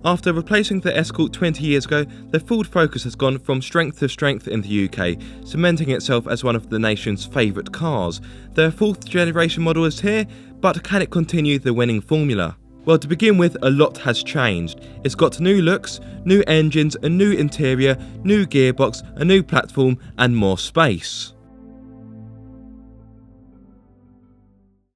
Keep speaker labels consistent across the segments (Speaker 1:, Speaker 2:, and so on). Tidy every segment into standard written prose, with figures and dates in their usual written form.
Speaker 1: After replacing the Escort 20 years ago, the Ford Focus has gone from strength to strength in the UK, cementing itself as one of the nation's favourite cars. The 4th generation model is here, but can it continue the winning formula? Well, to begin with, a lot has changed. It's got new looks, new engines, a new interior, new gearbox, a new platform and more space.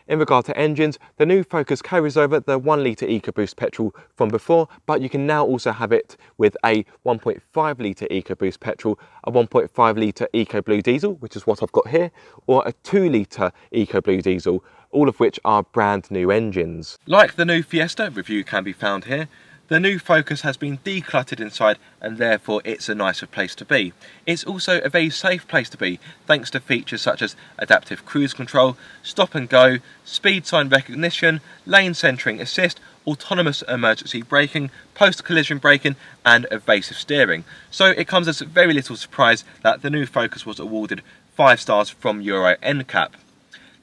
Speaker 1: In regard to engines, the new Focus carries over the 1 litre EcoBoost petrol from before, but you can now also have it with a 1.5 litre EcoBoost petrol, a 1.5 litre EcoBlue diesel, which is what I've got here, or a 2 litre EcoBlue diesel, all of which are brand new engines. Like the new Fiesta, review can be found here. The new Focus has been decluttered inside and therefore it's a nicer place to be. It's also a very safe place to be thanks to features such as adaptive cruise control, stop and go, speed sign recognition, lane centering assist, autonomous emergency braking, post-collision braking and evasive steering. So it comes as very little surprise that the new Focus was awarded 5 stars from Euro NCAP.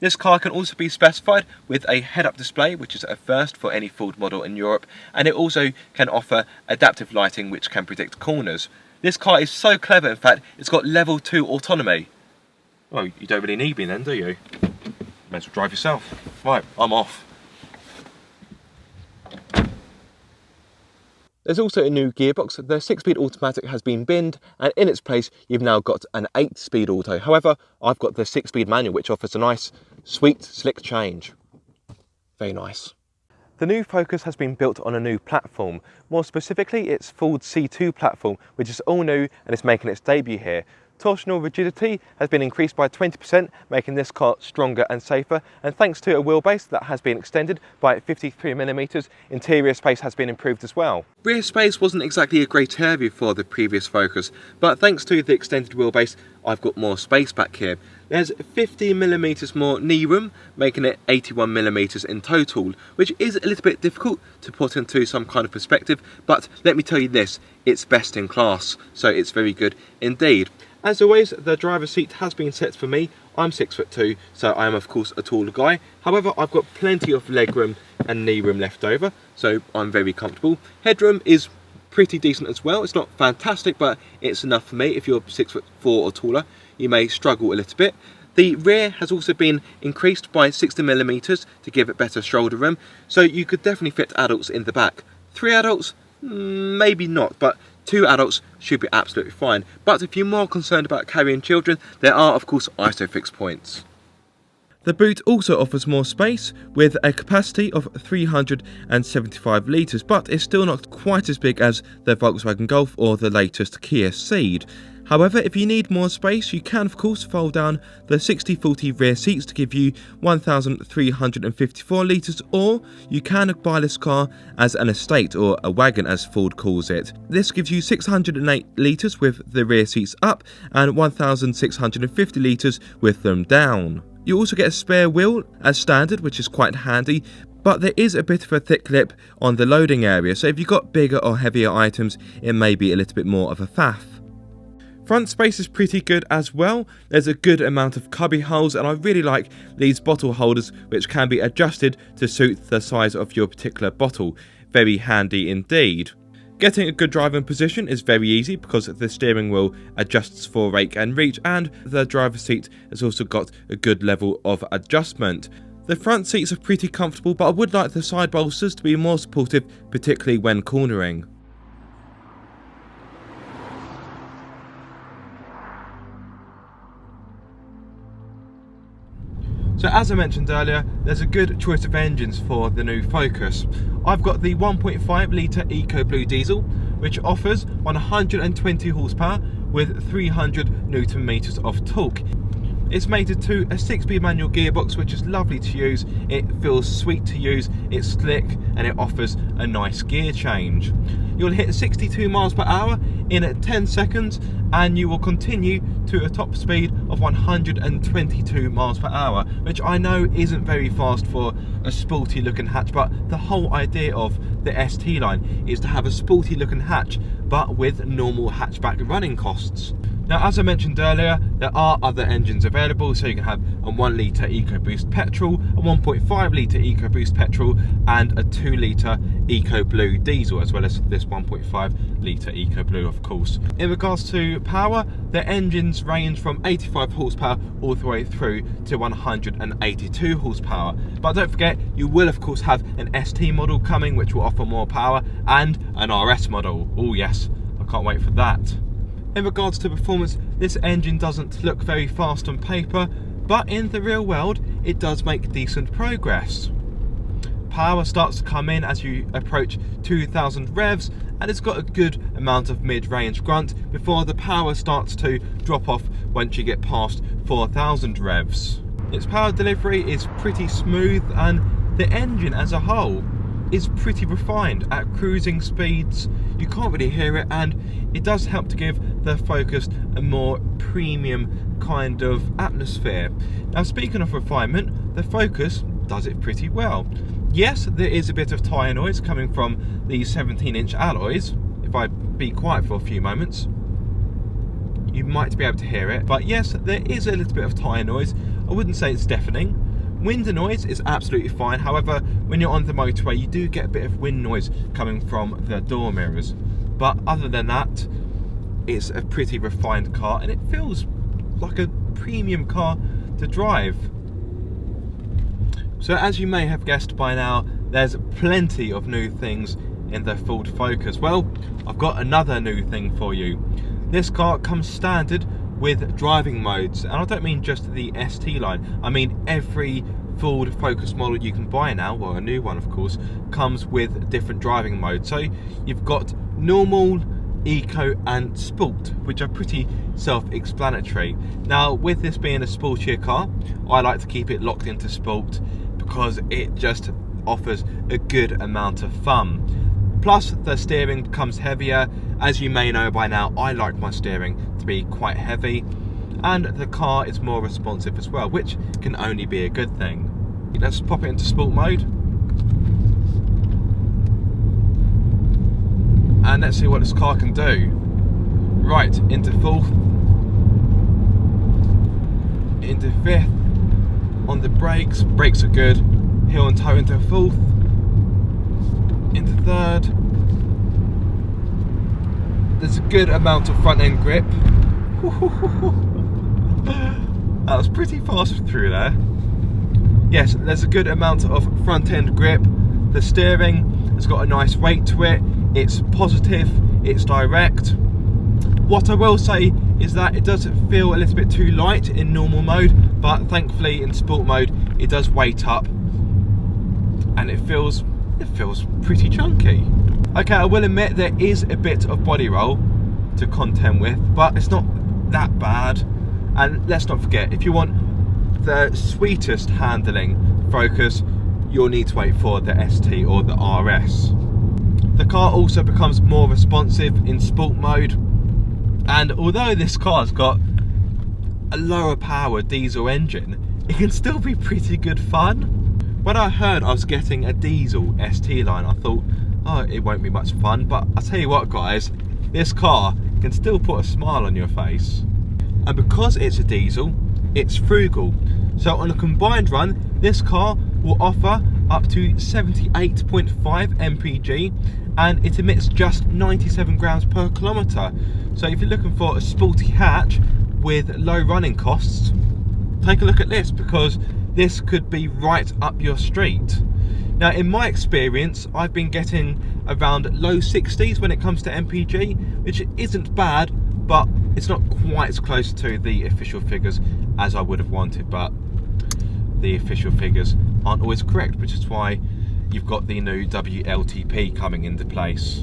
Speaker 1: This car can also be specified with a head-up display, which is a first for any Ford model in Europe, and it also can offer adaptive lighting which can predict corners. This car is so clever, in fact, it's got level 2 autonomy. Well, you don't really need me then, do you? May as well drive yourself. Right, I'm off. There's also a new gearbox. The 6-speed automatic has been binned, and in its place you've now got an 8-speed auto. However, I've got the 6-speed manual, which offers a nice, sweet, slick change. Very nice. The new Focus has been built on a new platform. More specifically, it's Ford's C2 platform, which is all new and is making its debut here. Torsional rigidity has been increased by 20%, making this car stronger and safer, and thanks to a wheelbase that has been extended by 53mm, interior space has been improved as well. Rear space wasn't exactly a great area for the previous Focus, but thanks to the extended wheelbase, I've got more space back here. There's 50mm more knee room, making it 81mm in total, which is a little bit difficult to put into some kind of perspective, but let me tell you this, it's best in class, so it's very good indeed. As always, the driver's seat has been set for me. I'm 6'2", so I am of course a taller guy. However, I've got plenty of legroom and knee room left over, so I'm very comfortable. Headroom is pretty decent as well. It's not fantastic, but it's enough for me. If you're 6'4" or taller, you may struggle a little bit. The rear has also been increased by 60mm to give it better shoulder room, so you could definitely fit adults in the back. 3 adults? Maybe not, but 2 adults should be absolutely fine. But if you're more concerned about carrying children, there are of course ISOFIX points. The boot also offers more space with a capacity of 375 litres, but it's still not quite as big as the Volkswagen Golf or the latest Kia Ceed. However, if you need more space, you can of course fold down the 60/40 rear seats to give you 1,354 litres, or you can buy this car as an estate, or a wagon as Ford calls it. This gives you 608 litres with the rear seats up and 1,650 litres with them down. You also get a spare wheel as standard, which is quite handy, but there is a bit of a thick lip on the loading area, so if you've got bigger or heavier items, it may be a little bit more of a faff. Front space is pretty good as well. There's a good amount of cubby holes, and I really like these bottle holders which can be adjusted to suit the size of your particular bottle. Very handy indeed. Getting a good driving position is very easy because the steering wheel adjusts for rake and reach, and the driver's seat has also got a good level of adjustment. The front seats are pretty comfortable, but I would like the side bolsters to be more supportive, particularly when cornering. So as I mentioned earlier, there's a good choice of engines for the new Focus. I've got the 1.5 litre EcoBlue diesel, which offers 120 horsepower with 300 Newton meters of torque. It's mated to a 6-speed manual gearbox, which is lovely to use. It feels sweet to use, it's slick, and it offers a nice gear change. You'll hit 62 miles per hour in 10 seconds, and you will continue to a top speed of 122 miles per hour, which I know isn't very fast for a sporty looking hatch, but the whole idea of the ST line is to have a sporty looking hatch, but with normal hatchback running costs. Now, as I mentioned earlier, there are other engines available, so you can have a 1 litre EcoBoost petrol, a 1.5 litre EcoBoost petrol, and a 2 litre EcoBlue diesel, as well as this 1.5 litre EcoBlue, of course. In regards to power, the engines range from 85 horsepower all the way through to 182 horsepower. But don't forget, you will of course have an ST model coming, which will offer more power, and an RS model. Oh yes, I can't wait for that. In regards to performance, this engine doesn't look very fast on paper, but in the real world, it does make decent progress. Power starts to come in as you approach 2000 revs, and it's got a good amount of mid-range grunt before the power starts to drop off once you get past 4000 revs. Its power delivery is pretty smooth, and the engine as a whole is pretty refined. At cruising speeds you can't really hear it, and it does help to give the Focus a more premium kind of atmosphere. Now, speaking of refinement, the Focus does it pretty well. Yes, there is a bit of tyre noise coming from the 17-inch alloys. If I be quiet for a few moments, you might be able to hear it, but yes, there is a little bit of tyre noise. I wouldn't say it's deafening. Wind noise is absolutely fine. However, when you're on the motorway, you do get a bit of wind noise coming from the door mirrors. But other than that, it's a pretty refined car, and it feels like a premium car to drive. So as you may have guessed by now, there's plenty of new things in the Ford Focus. Well, I've got another new thing for you. This car comes standard with driving modes, and I don't mean just the ST line, I mean every Ford Focus model you can buy now, well, a new one of course, comes with different driving modes. So you've got normal, eco and sport, which are pretty self-explanatory. Now, with this being a sportier car, I like to keep it locked into sport because it just offers a good amount of fun. Plus, the steering becomes heavier. As you may know by now, I like my steering to be quite heavy, and the car is more responsive as well, which can only be a good thing. Let's pop it into sport mode, and let's see what this car can do. Right, into fourth, into fifth, on the brakes are good, heel and toe into fourth, into third. There's a good amount of front end grip. That was pretty fast through there. Yes, there's a good amount of front end grip. The steering has got a nice weight to it. It's positive, it's direct. What I will say is that it does feel a little bit too light in normal mode, but thankfully in sport mode it does weight up, and it feels pretty chunky. Okay, I will admit there is a bit of body roll to contend with, but it's not that bad. And let's not forget, if you want the sweetest handling Focus, you'll need to wait for the ST or the RS. The car also becomes more responsive in sport mode, and although this car's got a lower power diesel engine, it can still be pretty good fun. When I heard I was getting a diesel ST line, I thought, oh, it won't be much fun, but I'll tell you what guys, this car can still put a smile on your face. And because it's a diesel, it's frugal. So on a combined run, this car will offer up to 78.5 mpg, and it emits just 97 grams per kilometre. So if you're looking for a sporty hatch with low running costs, take a look at this, because this could be right up your street. Now, in my experience, I've been getting around low 60s when it comes to mpg, which isn't bad, but it's not quite as close to the official figures as I would have wanted. But the official figures aren't always correct, which is why you've got the new WLTP coming into place.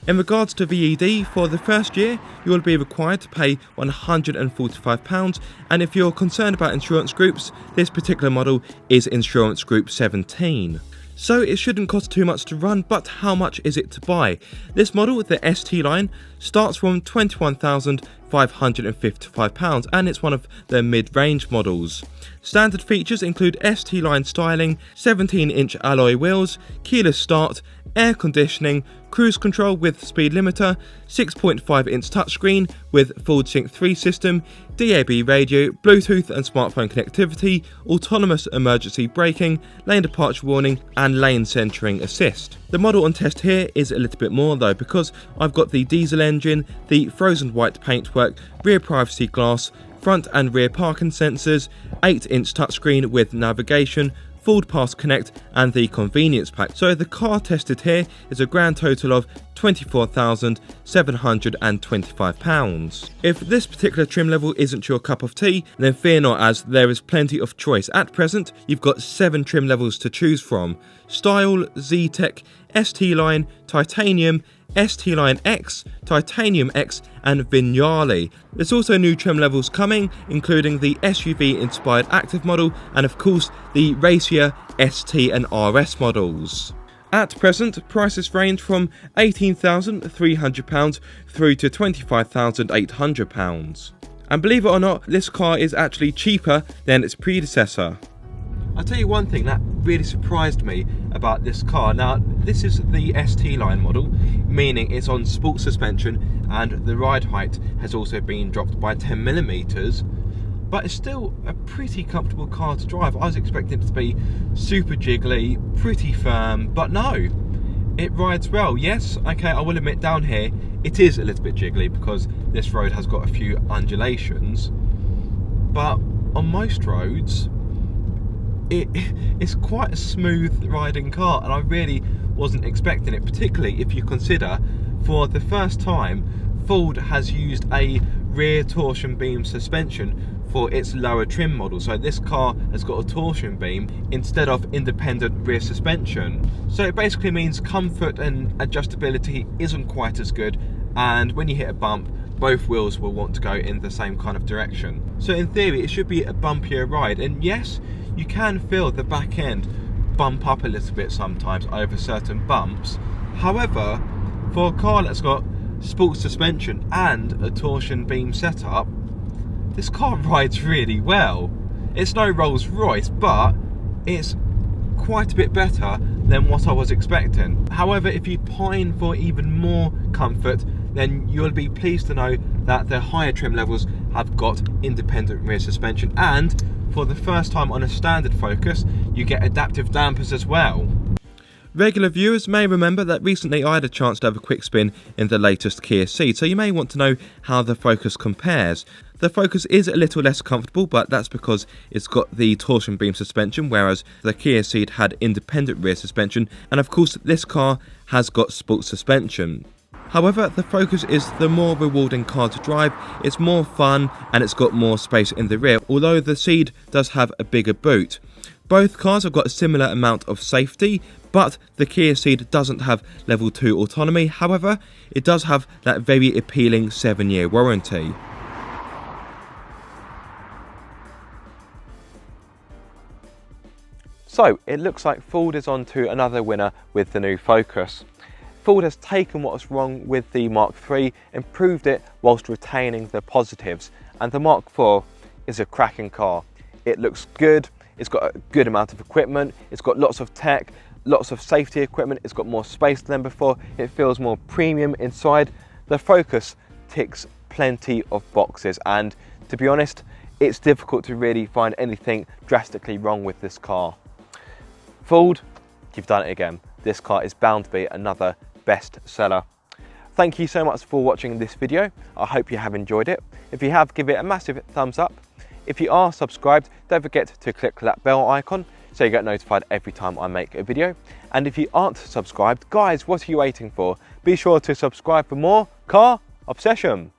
Speaker 1: In regards to VED, for the first year you will be required to pay £145, and if you're concerned about insurance groups, this particular model is insurance group 17. So it shouldn't cost too much to run, but how much is it to buy? This model, the ST line, starts from £21,399 £555 and it's one of their mid-range models. Standard features include ST-line styling, 17-inch alloy wheels, keyless start, air conditioning, cruise control with speed limiter, 6.5-inch touchscreen with Full Sync 3 system, DAB radio, Bluetooth and smartphone connectivity, autonomous emergency braking, lane departure warning and lane centering assist. The model on test here is a little bit more though, because I've got the diesel engine, the frozen white paintwork, rear privacy glass, front and rear parking sensors, 8-inch touchscreen with navigation, Ford Pass Connect and the convenience pack. So the car tested here is a grand total of £24,725. If this particular trim level isn't your cup of tea, then fear not, as there is plenty of choice. At present, you've got 7 trim levels to choose from: Style, Z-Tech, ST-Line, Titanium, ST-Line X, Titanium X and Vignale. There's also new trim levels coming, including the SUV-inspired Active model and of course the racier ST and RS models. At present, prices range from £18,300 through to £25,800. And believe it or not, this car is actually cheaper than its predecessor. I'll tell you one thing that really surprised me about this car. Now, this is the ST-Line model, meaning it's on sport suspension and the ride height has also been dropped by 10mm, but it's still a pretty comfortable car to drive. I was expecting it to be super jiggly, pretty firm, but no, it rides well. Yes, okay, I will admit down here it is a little bit jiggly because this road has got a few undulations, but on most roads it's quite a smooth riding car, and I really wasn't expecting it, particularly if you consider for the first time Ford has used a rear torsion beam suspension for its lower trim model. So this car has got a torsion beam instead of independent rear suspension. So it basically means comfort and adjustability isn't quite as good, and when you hit a bump, both wheels will want to go in the same kind of direction. So in theory, it should be a bumpier ride, and yes, you can feel the back end bump up a little bit sometimes over certain bumps. However, for a car that's got sport suspension and a torsion beam setup, this car rides really well. It's no Rolls Royce, but it's quite a bit better than what I was expecting. However, if you pine for even more comfort, then you'll be pleased to know that the higher trim levels have got independent rear suspension, and for the first time on a standard Focus, you get adaptive dampers as well. Regular viewers may remember that recently I had a chance to have a quick spin in the latest Kia Ceed, so you may want to know how the Focus compares. The Focus is a little less comfortable, but that's because it's got the torsion beam suspension, whereas the Kia Ceed had independent rear suspension, and of course this car has got sport suspension. However, the Focus is the more rewarding car to drive, it's more fun and it's got more space in the rear, although the Ceed does have a bigger boot. Both cars have got a similar amount of safety, but the Kia Ceed doesn't have level 2 autonomy. However, it does have that very appealing 7-year warranty. So it looks like Ford is on to another winner with the new Focus. Ford has taken what was wrong with the Mark III, improved it whilst retaining the positives, and the Mark IV is a cracking car. It looks good, it's got a good amount of equipment, it's got lots of tech, lots of safety equipment, it's got more space than before, it feels more premium inside. The Focus ticks plenty of boxes, and to be honest, it's difficult to really find anything drastically wrong with this car. Ford, you've done it again. This car is bound to be another bestseller. Thank you so much for watching this video. I hope you have enjoyed it. If you have, give it a massive thumbs up. If you are subscribed, don't forget to click that bell icon so you get notified every time I make a video. And if you aren't subscribed, guys, what are you waiting for? Be sure to subscribe for more car obsession.